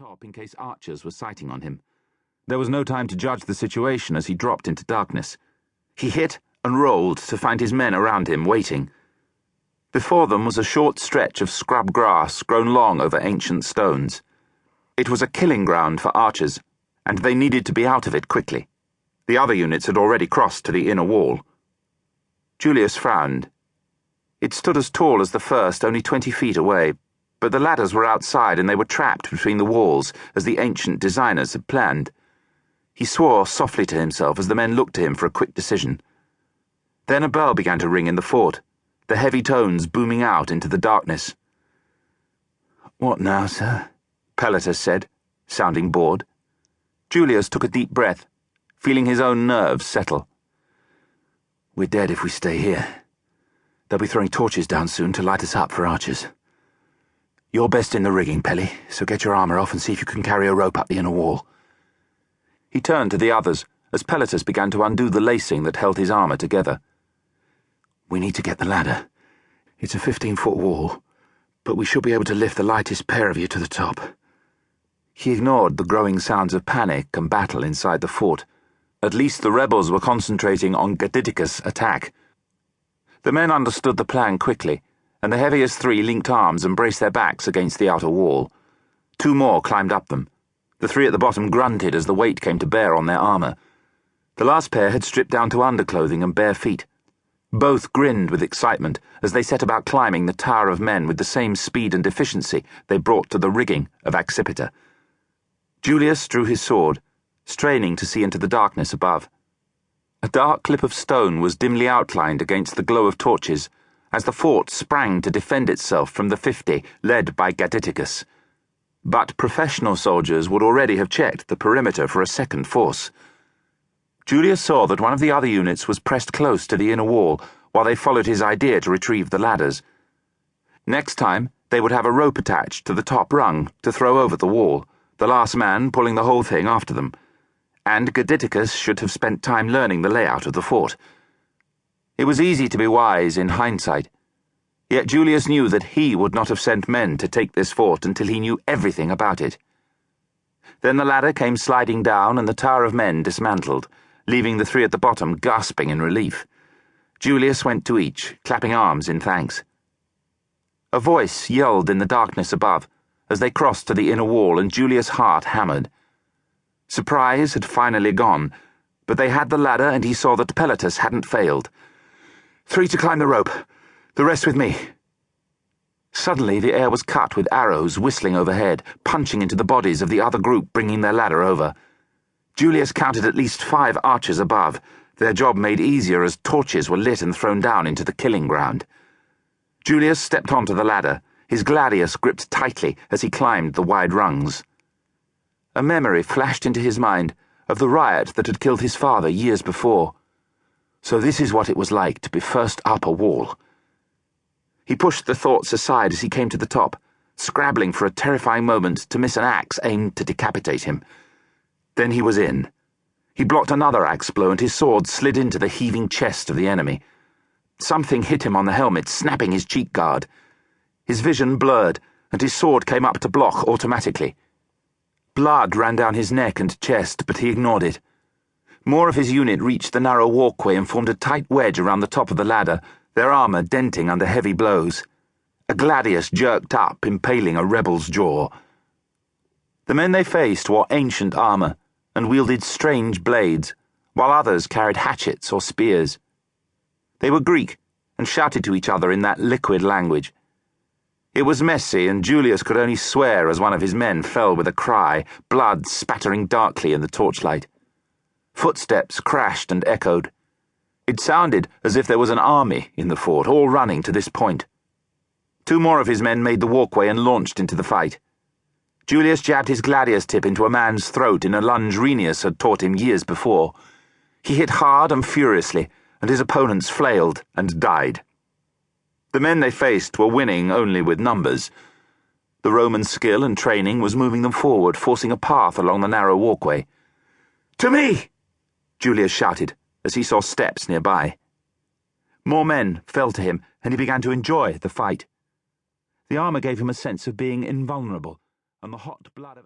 top in case archers were sighting on him. There was no time to judge the situation as he dropped into darkness. He hit and rolled to find his men around him waiting. Before them was a short stretch of scrub grass grown long over ancient stones. It was a killing ground for archers, and they needed to be out of it quickly. The other units had already crossed to the inner wall. Julius frowned. It stood as tall as the first, only 20 feet away, but the ladders were outside and they were trapped between the walls as the ancient designers had planned. He swore softly to himself as the men looked to him for a quick decision. Then a bell began to ring in the fort, the heavy tones booming out into the darkness. "What now, sir?" Pelleter said, sounding bored. Julius took a deep breath, feeling his own nerves settle. "We're dead if we stay here. They'll be throwing torches down soon to light us up for archers. You're best in the rigging, Pelly, so get your armor off and see if you can carry a rope up the inner wall." He turned to the others as Pelleter began to undo the lacing that held his armor together. "We need to get the ladder. It's a 15-foot wall, but we should be able to lift the lightest pair of you to the top." He ignored the growing sounds of panic and battle inside the fort. At least the rebels were concentrating on Gaditicus' attack. The men understood the plan quickly, and the heaviest three linked arms and braced their backs against the outer wall. Two more climbed up them. The three at the bottom grunted as the weight came to bear on their armor. The last pair had stripped down to underclothing and bare feet. Both grinned with excitement as they set about climbing the tower of men with the same speed and efficiency they brought to the rigging of Accipiter. Julius drew his sword, straining to see into the darkness above. A dark clip of stone was dimly outlined against the glow of torches as the fort sprang to defend itself from the 50 led by Gaditicus. But professional soldiers would already have checked the perimeter for a second force. Julius saw that one of the other units was pressed close to the inner wall while they followed his idea to retrieve the ladders. Next time, they would have a rope attached to the top rung to throw over the wall, the last man pulling the whole thing after them. And Gaditicus should have spent time learning the layout of the fort. It was easy to be wise in hindsight, yet Julius knew that he would not have sent men to take this fort until he knew everything about it. Then the ladder came sliding down and the tower of men dismantled, leaving the three at the bottom gasping in relief. Julius went to each, clapping arms in thanks. A voice yelled in the darkness above as they crossed to the inner wall, and Julius' heart hammered. Surprise had finally gone, but they had the ladder and he saw that Pelleter hadn't failed. "3 to climb the rope, the rest with me." Suddenly the air was cut with arrows whistling overhead, punching into the bodies of the other group bringing their ladder over. Julius counted at least 5 archers above, their job made easier as torches were lit and thrown down into the killing ground. Julius stepped onto the ladder, his gladius gripped tightly as he climbed the wide rungs. A memory flashed into his mind of the riot that had killed his father years before. So this is what it was like to be first up a wall. He pushed the thoughts aside as he came to the top, scrabbling for a terrifying moment to miss an axe aimed to decapitate him. Then he was in. He blocked another axe blow and his sword slid into the heaving chest of the enemy. Something hit him on the helmet, snapping his cheek guard. His vision blurred, and his sword came up to block automatically. Blood ran down his neck and chest, but he ignored it. More of his unit reached the narrow walkway and formed a tight wedge around the top of the ladder, their armor denting under heavy blows. A gladius jerked up, impaling a rebel's jaw. The men they faced wore ancient armor and wielded strange blades, while others carried hatchets or spears. They were Greek and shouted to each other in that liquid language. It was messy, and Julius could only swear as one of his men fell with a cry, blood spattering darkly in the torchlight. Footsteps crashed and echoed. It sounded as if there was an army in the fort, all running to this point. 2 more of his men made the walkway and launched into the fight. Julius jabbed his gladius tip into a man's throat in a lunge Renius had taught him years before. He hit hard and furiously, and his opponents flailed and died. The men they faced were winning only with numbers. The Roman skill and training was moving them forward, forcing a path along the narrow walkway. "To me!" Julius shouted as he saw steps nearby. More men fell to him, and he began to enjoy the fight. The armor gave him a sense of being invulnerable, and the hot blood of